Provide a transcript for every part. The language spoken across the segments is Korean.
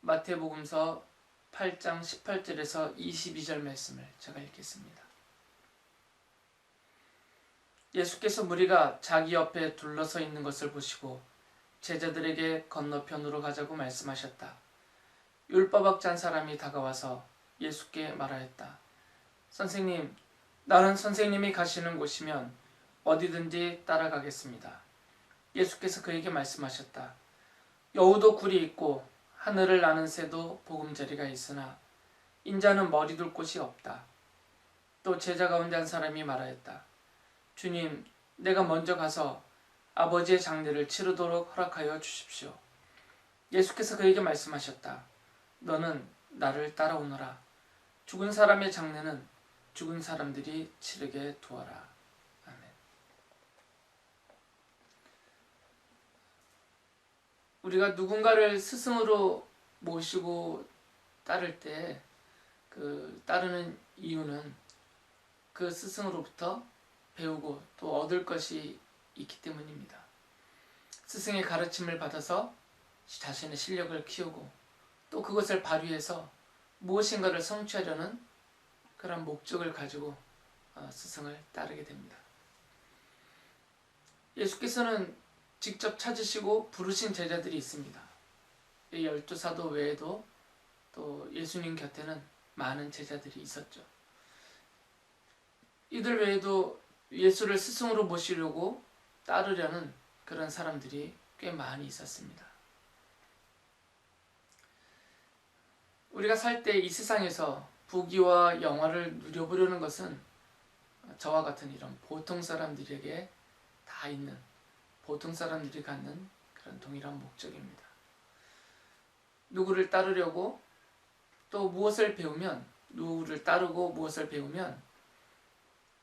마태복음서 8장 18절에서 22절 말씀을 제가 읽겠습니다. 예수께서 무리가 자기 옆에 둘러서 있는 것을 보시고 제자들에게 건너편으로 가자고 말씀하셨다. 율법학자 한 사람이 다가와서 예수께 말하였다. 선생님, 나는 선생님이 가시는 곳이면 어디든지 따라가겠습니다. 예수께서 그에게 말씀하셨다. 여우도 굴이 있고 하늘을 나는 새도 보금자리가 있으나 인자는 머리 둘 곳이 없다. 또 제자 가운데 한 사람이 말하였다. 주님, 내가 먼저 가서 아버지의 장례를 치르도록 허락하여 주십시오. 예수께서 그에게 말씀하셨다. 너는 나를 따라오너라. 죽은 사람의 장례는 죽은 사람들이 치르게 두어라. 아멘. 우리가 누군가를 스승으로 모시고 따를 때 그 따르는 이유는 그 스승으로부터 배우고 또 얻을 것이 있기 때문입니다. 스승의 가르침을 받아서 자신의 실력을 키우고 또 그것을 발휘해서 무엇인가를 성취하려는 그런 목적을 가지고 스승을 따르게 됩니다. 예수께서는 직접 찾으시고 부르신 제자들이 있습니다. 이 12사도 외에도 또 예수님 곁에는 많은 제자들이 있었죠. 이들 외에도 예수를 스승으로 모시려고 따르려는 그런 사람들이 꽤 많이 있었습니다. 우리가 살 때 이 세상에서 부귀와 영화를 누려보려는 것은 저와 같은 이런 보통 사람들에게 다 있는, 보통 사람들이 갖는 그런 동일한 목적입니다. 누구를 따르려고 또 무엇을 배우면, 누구를 따르고 무엇을 배우면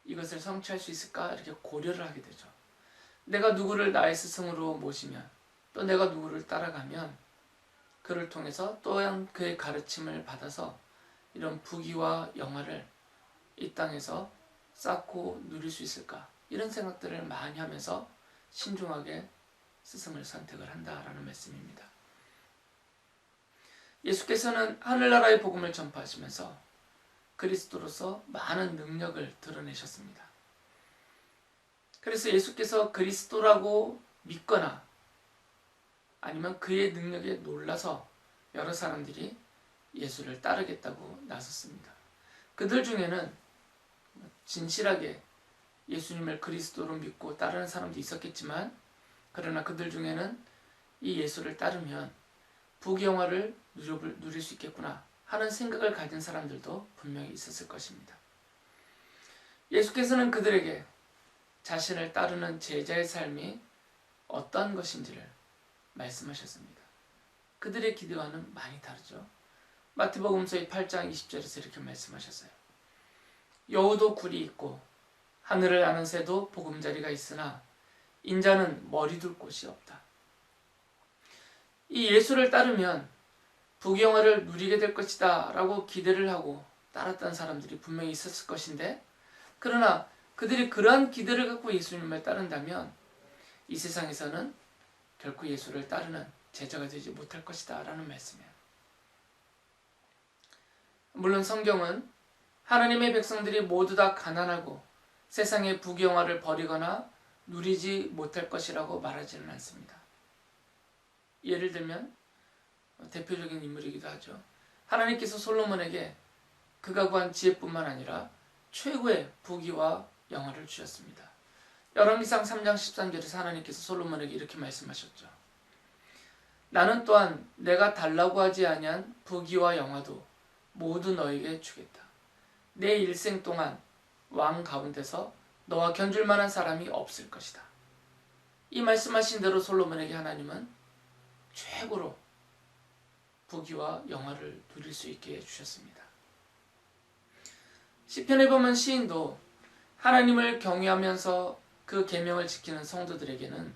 이것을 성취할 수 있을까 이렇게 고려를 하게 되죠. 내가 누구를 나의 스승으로 모시면, 또 내가 누구를 따라가면 그를 통해서 또한 그의 가르침을 받아서 이런 부귀와 영화를 이 땅에서 쌓고 누릴 수 있을까, 이런 생각들을 많이 하면서 신중하게 스승을 선택을 한다라는 말씀입니다. 예수께서는 하늘나라의 복음을 전파하시면서 그리스도로서 많은 능력을 드러내셨습니다. 그래서 예수께서 그리스도라고 믿거나 아니면 그의 능력에 놀라서 여러 사람들이 예수를 따르겠다고 나섰습니다. 그들 중에는 진실하게 예수님을 그리스도로 믿고 따르는 사람도 있었겠지만, 그러나 그들 중에는 이 예수를 따르면 부귀영화를 누릴 수 있겠구나 하는 생각을 가진 사람들도 분명히 있었을 것입니다. 예수께서는 그들에게 자신을 따르는 제자의 삶이 어떤 것인지를 말씀하셨습니다. 그들의 기대와는 많이 다르죠. 마태복음서의 8장 20절에서 이렇게 말씀하셨어요. 여우도 굴이 있고 하늘을 나는 새도 보금자리가 있으나 인자는 머리 둘 곳이 없다. 이 예수를 따르면 부귀영화를 누리게 될 것이다 라고 기대를 하고 따랐던 사람들이 분명히 있었을 것인데, 그러나 그들이 그러한 기대를 갖고 예수님을 따른다면 이 세상에서는 결코 예수를 따르는 제자가 되지 못할 것이다 라는 말씀이에요. 물론 성경은 하나님의 백성들이 모두 다 가난하고 세상의 부귀영화를 버리거나 누리지 못할 것이라고 말하지는 않습니다. 예를 들면 대표적인 인물이기도 하죠. 하나님께서 솔로몬에게 그가 구한 지혜뿐만 아니라 최고의 부귀와 영화를 주셨습니다. 열왕기상 3장 13절에서 하나님께서 솔로몬에게 이렇게 말씀하셨죠. 나는 또한 내가 달라고 하지 아니한 부귀와 영화도 모두 너에게 주겠다. 내 일생 동안 왕 가운데서 너와 견줄 만한 사람이 없을 것이다. 이 말씀하신 대로 솔로몬에게 하나님은 최고로 부귀와 영화를 누릴 수 있게 해주셨습니다. 시편에 보면 시인도 하나님을 경외하면서 그 계명을 지키는 성도들에게는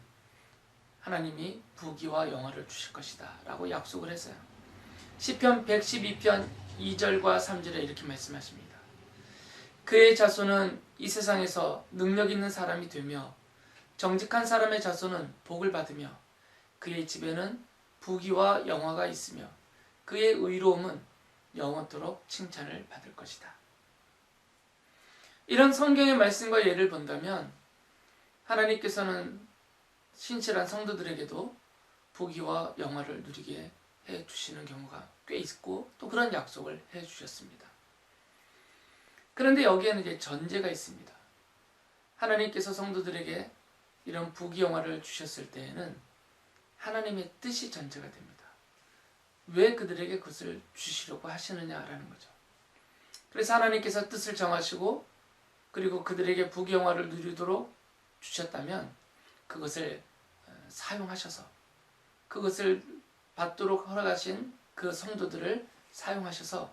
하나님이 부귀와 영화를 주실 것이다 라고 약속을 했어요. 시편 112편 2절과 3절에 이렇게 말씀하십니다. 그의 자손은 이 세상에서 능력 있는 사람이 되며 정직한 사람의 자손은 복을 받으며 그의 집에는 부귀와 영화가 있으며 그의 의로움은 영원토록 칭찬을 받을 것이다. 이런 성경의 말씀과 예를 본다면 하나님께서는 신실한 성도들에게도 부귀와 영화를 누리게 해주시는 경우가 꽤 있고 또 그런 약속을 해주셨습니다. 그런데 여기에는 이제 전제가 있습니다. 하나님께서 성도들에게 이런 부귀영화를 주셨을 때에는 하나님의 뜻이 전제가 됩니다. 왜 그들에게 그것을 주시려고 하시느냐라는 거죠. 그래서 하나님께서 뜻을 정하시고 그리고 그들에게 부귀영화를 누리도록 주셨다면 그것을 사용하셔서 그것을 받도록 허락하신 그 성도들을 사용하셔서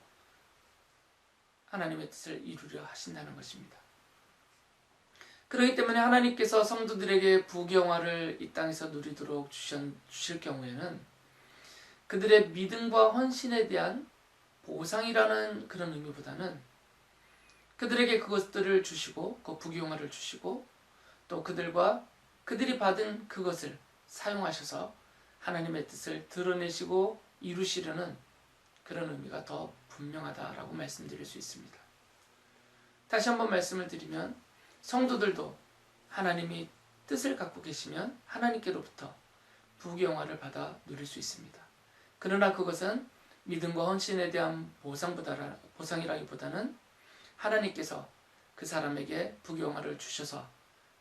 하나님의 뜻을 이루려 하신다는 것입니다. 그렇기 때문에 하나님께서 성도들에게 부귀영화를 이 땅에서 누리도록 주실 경우에는 그들의 믿음과 헌신에 대한 보상이라는 그런 의미보다는 그들에게 그것들을 주시고 그 부귀영화를 주시고 또 그들이 받은 그것을 사용하셔서 하나님의 뜻을 드러내시고 이루시려는 그런 의미가 더 분명하다라고 말씀드릴 수 있습니다. 다시 한번 말씀을 드리면 성도들도 하나님이 뜻을 갖고 계시면 하나님께로부터 부귀영화를 받아 누릴 수 있습니다. 그러나 그것은 믿음과 헌신에 대한 보상이라기보다는 하나님께서 그 사람에게 부귀영화를 주셔서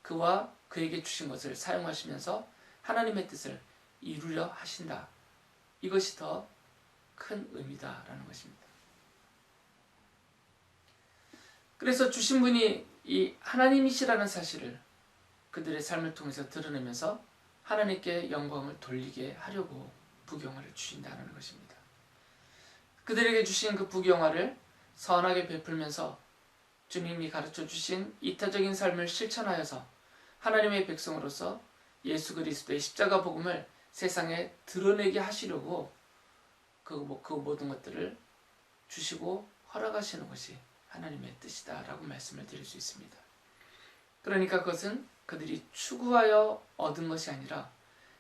그와 그에게 주신 것을 사용하시면서 하나님의 뜻을 이루려 하신다. 이것이 더 큰 의미다라는 것입니다. 그래서 주신 분이 이 하나님이시라는 사실을 그들의 삶을 통해서 드러내면서 하나님께 영광을 돌리게 하려고 부귀영화를 주신다는 것입니다. 그들에게 주신 그 부귀영화를 선하게 베풀면서 주님이 가르쳐 주신 이타적인 삶을 실천하여서 하나님의 백성으로서 예수 그리스도의 십자가 복음을 세상에 드러내게 하시려고 그 모든 것들을 주시고 허락하시는 것이 하나님의 뜻이다라고 말씀을 드릴 수 있습니다. 그러니까 그것은 그들이 추구하여 얻은 것이 아니라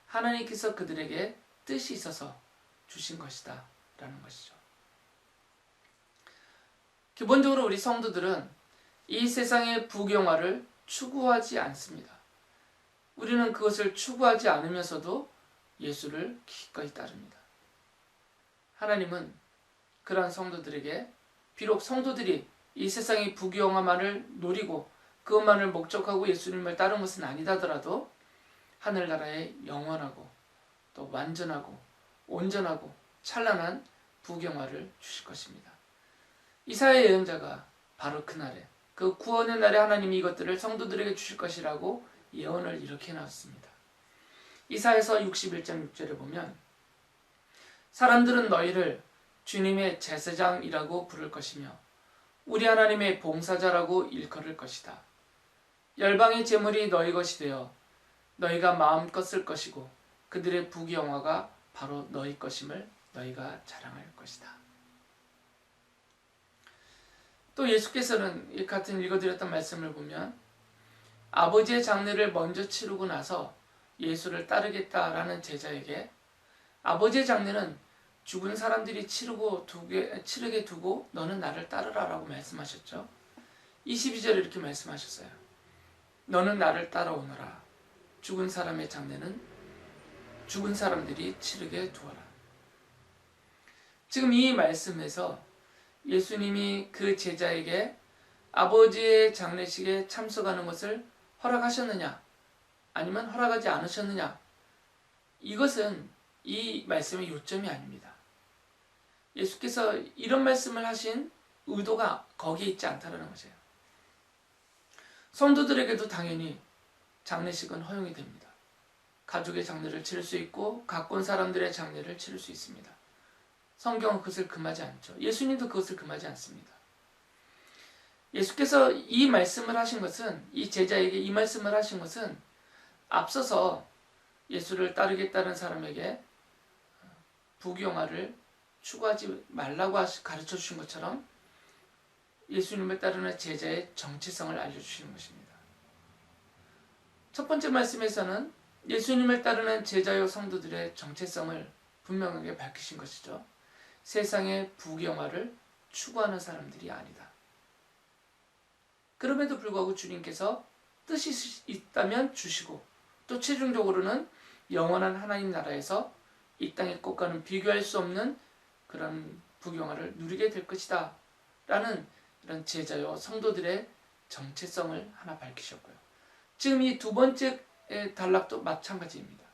하나님께서 그들에게 뜻이 있어서 주신 것이다 라는 것이죠. 기본적으로 우리 성도들은 이 세상의 부귀영화를 추구하지 않습니다. 우리는 그것을 추구하지 않으면서도 예수를 기꺼이 따릅니다. 하나님은 그러한 성도들에게 비록 성도들이 이 세상의 부귀영화만을 노리고 그것만을 목적하고 예수님을 따른 것은 아니다더라도 하늘나라의 영원하고 또 완전하고 온전하고 찬란한 부귀영화를 주실 것입니다. 이사야 예언자가 바로 그날에 그 구원의 날에 하나님이 이것들을 성도들에게 주실 것이라고 예언을 이렇게 해놨습니다. 이사야서 61장 6절에 보면 사람들은 너희를 주님의 제사장이라고 부를 것이며 우리 하나님의 봉사자라고 일컬을 것이다. 열방의 제물이 너희 것이 되어 너희가 마음껏 쓸 것이고 그들의 부귀영화가 바로 너희 것임을 너희가 자랑할 것이다. 또 예수께서는 이 같은 읽어드렸던 말씀을 보면 아버지의 장례를 먼저 치르고 나서 예수를 따르겠다라는 제자에게 아버지의 장례는 죽은 사람들이 치르게 두고 너는 나를 따르라 라고 말씀하셨죠. 22절에 이렇게 말씀하셨어요. 너는 나를 따라오너라. 죽은 사람의 장례는 죽은 사람들이 치르게 두어라. 지금 이 말씀에서 예수님이 그 제자에게 아버지의 장례식에 참석하는 것을 허락하셨느냐 아니면 허락하지 않으셨느냐, 이것은 이 말씀의 요점이 아닙니다. 예수께서 이런 말씀을 하신 의도가 거기에 있지 않다는 것이에요. 성도들에게도 당연히 장례식은 허용이 됩니다. 가족의 장례를 치를 수 있고 가까운 사람들의 장례를 치를 수 있습니다. 성경은 그것을 금하지 않죠. 예수님도 그것을 금하지 않습니다. 예수께서 이 말씀을 하신 것은, 이 제자에게 이 말씀을 하신 것은 앞서서 예수를 따르겠다는 사람에게 부귀영화를 추구하지 말라고 가르쳐 주신 것처럼 예수님을 따르는 제자의 정체성을 알려주시는 것입니다. 첫 번째 말씀에서는 예수님을 따르는 제자요 성도들의 정체성을 분명하게 밝히신 것이죠. 세상의 부경화를 추구하는 사람들이 아니다. 그럼에도 불구하고 주님께서 뜻이 있다면 주시고 또 최종적으로는 영원한 하나님 나라에서 이 땅의 것과는 비교할 수 없는 그런 부경화를 누리게 될 것이다 라는 이런 제자요 성도들의 정체성을 하나 밝히셨고요. 지금 이 두 번째 단락도 마찬가지입니다.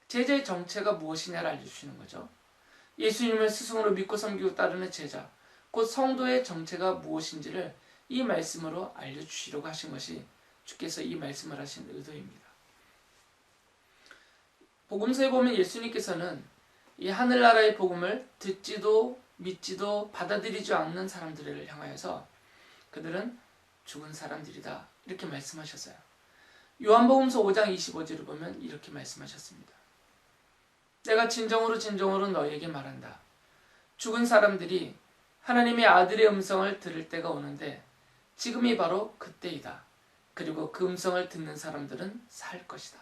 제자의 정체가 무엇이냐를 알려주시는 거죠. 예수님을 스승으로 믿고 섬기고 따르는 제자, 곧 성도의 정체가 무엇인지를 이 말씀으로 알려주시려고 하신 것이 주께서 이 말씀을 하신 의도입니다. 복음서에 보면 예수님께서는 이 하늘나라의 복음을 듣지도 믿지도 받아들이지 않는 사람들을 향하여서 그들은 죽은 사람들이다 이렇게 말씀하셨어요. 요한복음서 5장 25절을 보면 이렇게 말씀하셨습니다. 내가 진정으로 진정으로 너희에게 말한다. 죽은 사람들이 하나님의 아들의 음성을 들을 때가 오는데 지금이 바로 그때이다. 그리고 그 음성을 듣는 사람들은 살 것이다.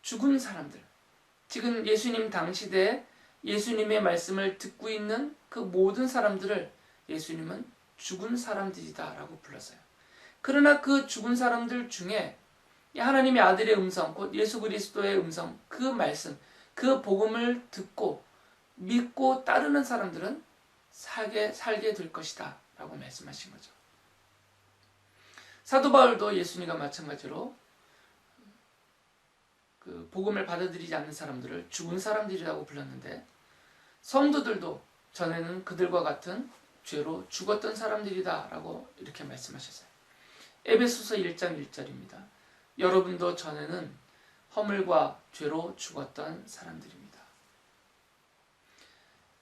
죽은 사람들, 지금 예수님 당시대에 예수님의 말씀을 듣고 있는 그 모든 사람들을 예수님은 죽은 사람들이다 라고 불렀어요. 그러나 그 죽은 사람들 중에 하나님의 아들의 음성, 곧 예수 그리스도의 음성, 그 말씀, 그 복음을 듣고 믿고 따르는 사람들은 살게 될 것이다 라고 말씀하신 거죠. 사도 바울도 예수님과 마찬가지로 그 복음을 받아들이지 않는 사람들을 죽은 사람들이라고 불렀는데 성도들도 전에는 그들과 같은 죄로 죽었던 사람들이다 라고 이렇게 말씀하셨어요. 에베소서 1장 1절입니다. 여러분도 전에는 허물과 죄로 죽었던 사람들입니다.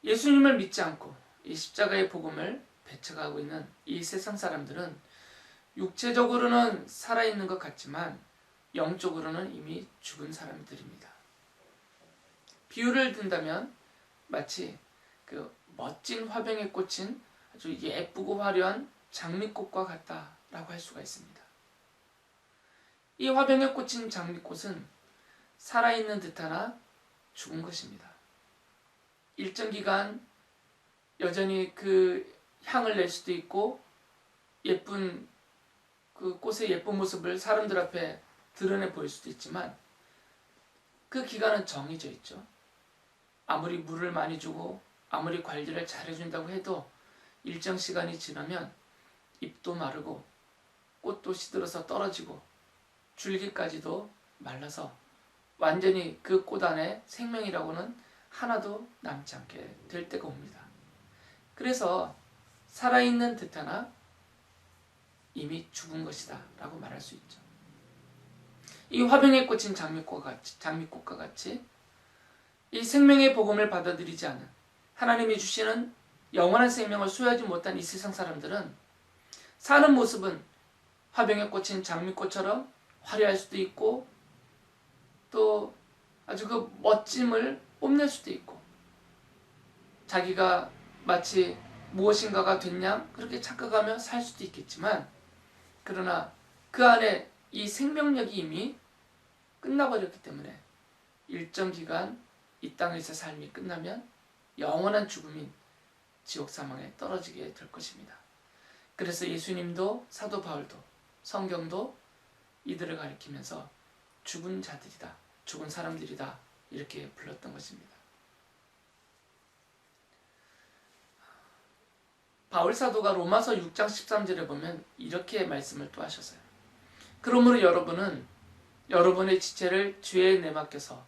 예수님을 믿지 않고 이 십자가의 복음을 배척하고 있는 이 세상 사람들은 육체적으로는 살아있는 것 같지만 영적으로는 이미 죽은 사람들입니다. 비유를 든다면 마치 그 멋진 화병에 꽂힌 아주 예쁘고 화려한 장미꽃과 같다라고 할 수가 있습니다. 이 화병에 꽂힌 장미꽃은 살아있는 듯하나 죽은 것입니다. 일정 기간 여전히 그 향을 낼 수도 있고 예쁜 그 꽃의 예쁜 모습을 사람들 앞에 드러내 보일 수도 있지만 그 기간은 정해져 있죠. 아무리 물을 많이 주고 아무리 관리를 잘해준다고 해도 일정 시간이 지나면 잎도 마르고 꽃도 시들어서 떨어지고 줄기까지도 말라서 완전히 그 꽃 안에 생명이라고는 하나도 남지 않게 될 때가 옵니다. 그래서 살아있는 듯하나 이미 죽은 것이다 라고 말할 수 있죠. 이 화병에 꽂힌 장미꽃과 같이 이 생명의 복음을 받아들이지 않은 하나님이 주시는 영원한 생명을 소유하지 못한 이 세상 사람들은 사는 모습은 화병에 꽂힌 장미꽃처럼 화려할 수도 있고 또 아주 그 멋짐을 뽐낼 수도 있고 자기가 마치 무엇인가가 됐냐 그렇게 착각하며 살 수도 있겠지만 그러나 그 안에 이 생명력이 이미 끝나버렸기 때문에 일정 기간 이 땅에서 삶이 끝나면 영원한 죽음인 지옥 사망에 떨어지게 될 것입니다. 그래서 예수님도 사도 바울도 성경도 이들을 가리키면서 죽은 자들이다, 죽은 사람들이다 이렇게 불렀던 것입니다. 바울 사도가 로마서 6장 13절에 보면 이렇게 말씀을 또 하셨어요. 그러므로 여러분은 여러분의 지체를 죄에 내맡겨서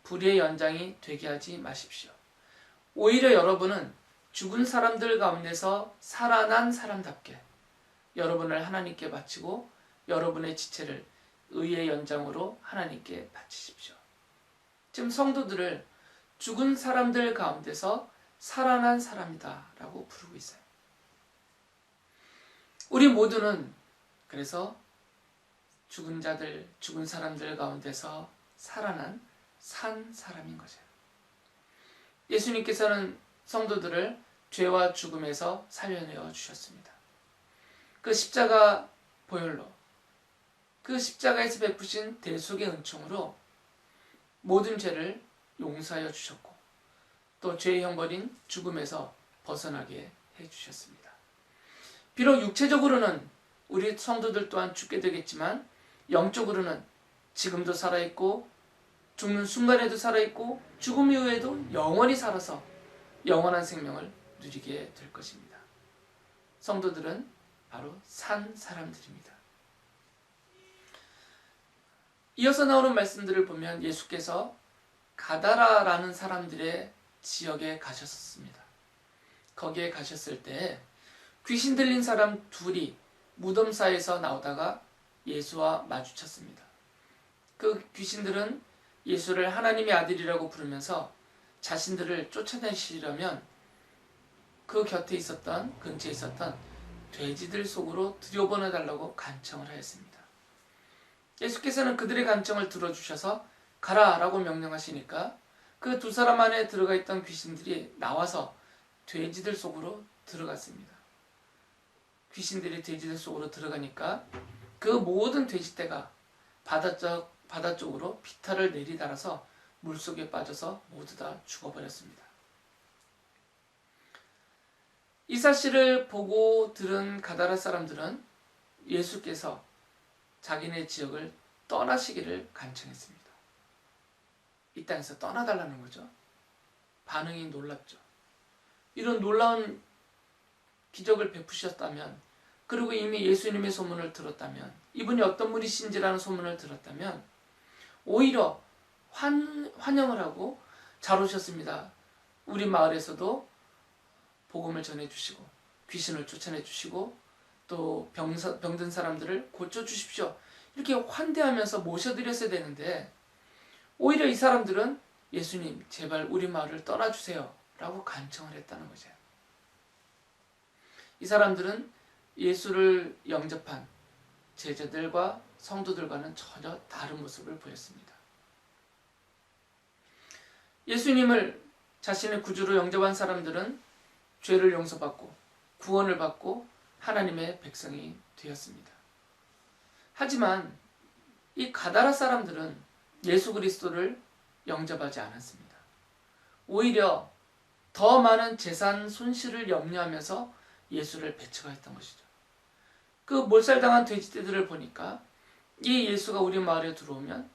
불의의 연장이 되게 하지 마십시오. 오히려 여러분은 죽은 사람들 가운데서 살아난 사람답게 여러분을 하나님께 바치고 여러분의 지체를 의의 연장으로 하나님께 바치십시오. 지금 성도들을 죽은 사람들 가운데서 살아난 사람이다 라고 부르고 있어요. 우리 모두는 그래서 죽은 자들, 죽은 사람들 가운데서 살아난 산 사람인 거죠. 예수님께서는 성도들을 죄와 죽음에서 살려내어 주셨습니다. 그 십자가 보혈로 그 십자가에서 베푸신 대속의 은총으로 모든 죄를 용서하여 주셨고 또 죄의 형벌인 죽음에서 벗어나게 해주셨습니다. 비록 육체적으로는 우리 성도들 또한 죽게 되겠지만 영적으로는 지금도 살아있고 죽는 순간에도 살아있고 죽음 이후에도 영원히 살아서 영원한 생명을 누리게 될 것입니다. 성도들은 바로 산 사람들입니다. 이어서 나오는 말씀들을 보면 예수께서 가다라라는 사람들의 지역에 가셨습니다. 거기에 가셨을 때 귀신 들린 사람 둘이 무덤 사이에서 나오다가 예수와 마주쳤습니다. 그 귀신들은 예수를 하나님의 아들이라고 부르면서 자신들을 쫓아내시려면 그 곁에 있었던, 근처에 있었던 돼지들 속으로 들여보내달라고 간청을 하였습니다. 예수께서는 그들의 간청을 들어주셔서 가라라고 명령하시니까 그 두 사람 안에 들어가 있던 귀신들이 나와서 돼지들 속으로 들어갔습니다. 귀신들이 돼지들 속으로 들어가니까 그 모든 돼지떼가 바다 쪽으로 비탈을 내리달아서 물속에 빠져서 모두 다 죽어버렸습니다. 이 사실을 보고 들은 가다라 사람들은 예수께서 자기네 지역을 떠나시기를 간청했습니다. 이 땅에서 떠나달라는 거죠. 반응이 놀랍죠. 이런 놀라운 기적을 베푸셨다면, 그리고 이미 예수님의 소문을 들었다면, 이분이 어떤 분이신지라는 소문을 들었다면 오히려 환영을 하고 잘 오셨습니다. 우리 마을에서도 복음을 전해주시고 귀신을 쫓아내주시고 또 병든 사람들을 고쳐주십시오. 이렇게 환대하면서 모셔드렸어야 되는데 오히려 이 사람들은 예수님 제발 우리 마을을 떠나주세요 라고 간청을 했다는 거죠. 이 사람들은 예수를 영접한 제자들과 성도들과는 전혀 다른 모습을 보였습니다. 예수님을 자신의 구주로 영접한 사람들은 죄를 용서받고 구원을 받고 하나님의 백성이 되었습니다. 하지만 이 가다라 사람들은 예수 그리스도를 영접하지 않았습니다. 오히려 더 많은 재산 손실을 염려하면서 예수를 배척했던 것이죠. 그 몰살당한 돼지떼들을 보니까 이 예수가 우리 마을에 들어오면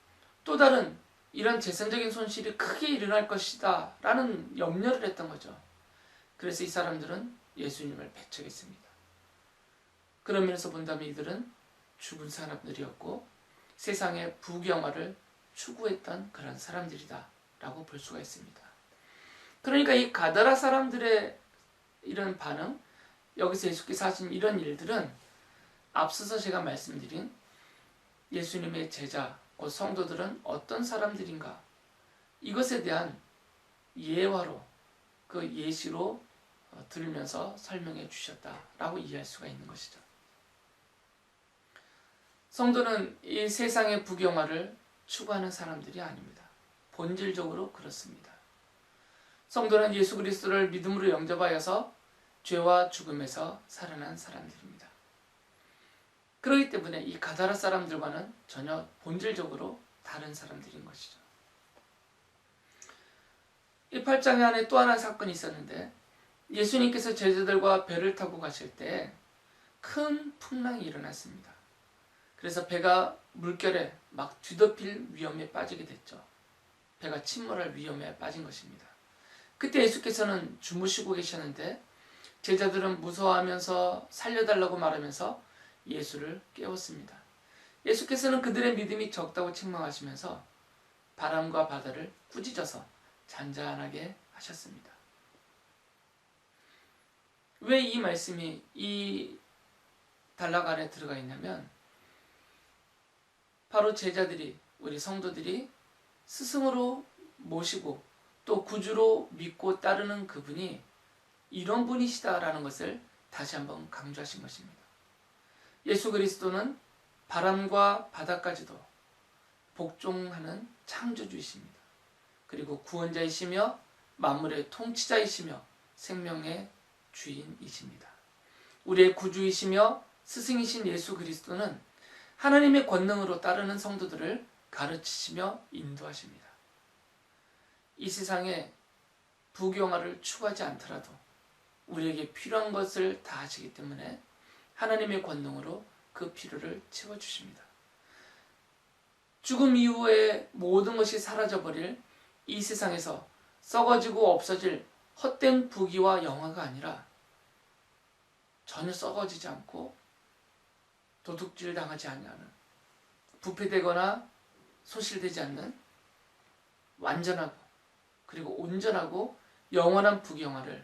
또 다른 이런 재산적인 손실이 크게 일어날 것이다 라는 염려를 했던 거죠. 그래서 이 사람들은 예수님을 배척했습니다. 그런 면에서 본다면 이들은 죽은 사람들이었고 세상의 부귀영화를 추구했던 그런 사람들이다 라고 볼 수가 있습니다. 그러니까 이 가다라 사람들의 이런 반응, 여기서 예수께서 하신 이런 일들은 앞서서 제가 말씀드린 예수님의 제자, 곧 성도들은 어떤 사람들인가, 이것에 대한 예화로, 그 예시로 들으면서 설명해 주셨다라고 이해할 수가 있는 것이죠. 성도는 이 세상의 부귀영화를 추구하는 사람들이 아닙니다. 본질적으로 그렇습니다. 성도는 예수 그리스도를 믿음으로 영접하여서 죄와 죽음에서 살아난 사람들입니다. 그렇기 때문에 이 가다라 사람들과는 전혀 본질적으로 다른 사람들인 것이죠. 이 8장에 안에 또 하나 사건이 있었는데 예수님께서 제자들과 배를 타고 가실 때 큰 풍랑이 일어났습니다. 그래서 배가 물결에 막 뒤덮일 위험에 빠지게 됐죠. 배가 침몰할 위험에 빠진 것입니다. 그때 예수께서는 주무시고 계셨는데 제자들은 무서워하면서 살려달라고 말하면서 예수를 깨웠습니다. 예수께서는 그들의 믿음이 적다고 책망하시면서 바람과 바다를 꾸짖어서 잔잔하게 하셨습니다. 왜 이 말씀이 이 단락 안에 들어가 있냐면 바로 제자들이, 우리 성도들이 스승으로 모시고 또 구주로 믿고 따르는 그분이 이런 분이시다라는 것을 다시 한번 강조하신 것입니다. 예수 그리스도는 바람과 바다까지도 복종하는 창조주이십니다. 그리고 구원자이시며 만물의 통치자이시며 생명의 주인이십니다. 우리의 구주이시며 스승이신 예수 그리스도는 하나님의 권능으로 따르는 성도들을 가르치시며 인도하십니다. 이 세상에 부귀영화를 추구하지 않더라도 우리에게 필요한 것을 다 하시기 때문에 하나님의 권능으로 그 필요를 채워주십니다. 죽음 이후에 모든 것이 사라져버릴 이 세상에서 썩어지고 없어질 헛된 부귀와 영화가 아니라 전혀 썩어지지 않고 도둑질 당하지 않는, 부패되거나 소실되지 않는 완전하고 그리고 온전하고 영원한 부귀영화를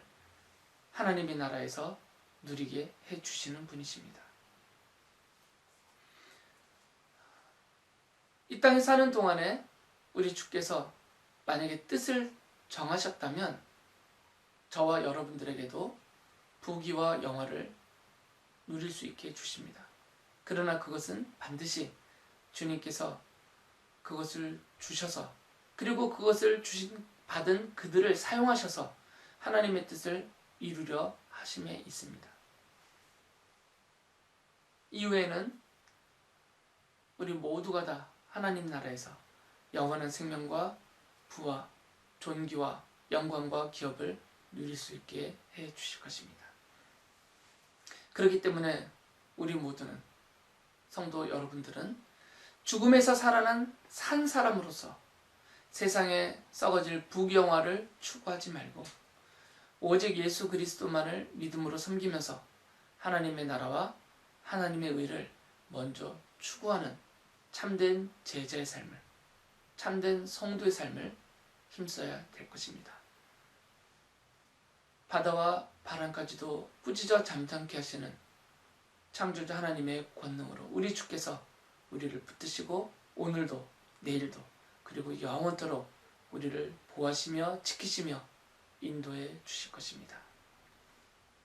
하나님의 나라에서 누리게 해주시는 분이십니다. 이 땅에 사는 동안에 우리 주께서 만약에 뜻을 정하셨다면 저와 여러분들에게도 부귀와 영화를 누릴 수 있게 해주십니다. 그러나 그것은 반드시 주님께서 그것을 주셔서, 그리고 그것을 받은 그들을 사용하셔서 하나님의 뜻을 이루려 하심에 있습니다. 이후에는 우리 모두가 다 하나님 나라에서 영원한 생명과 부와 존귀와 영광과 기업을 누릴 수 있게 해 주실 것입니다. 그렇기 때문에 우리 모두는, 성도 여러분들은 죽음에서 살아난 산 사람으로서 세상에 썩어질 부귀영화를 추구하지 말고 오직 예수 그리스도만을 믿음으로 섬기면서 하나님의 나라와 하나님의 의를 먼저 추구하는 참된 제자의 삶을, 참된 성도의 삶을 힘써야 될 것입니다. 바다와 바람까지도 꾸짖어 잠잠케 하시는 창조자 하나님의 권능으로 우리 주께서 우리를 붙드시고 오늘도 내일도 그리고 영원토록 우리를 보호하시며 지키시며 인도해 주실 것입니다.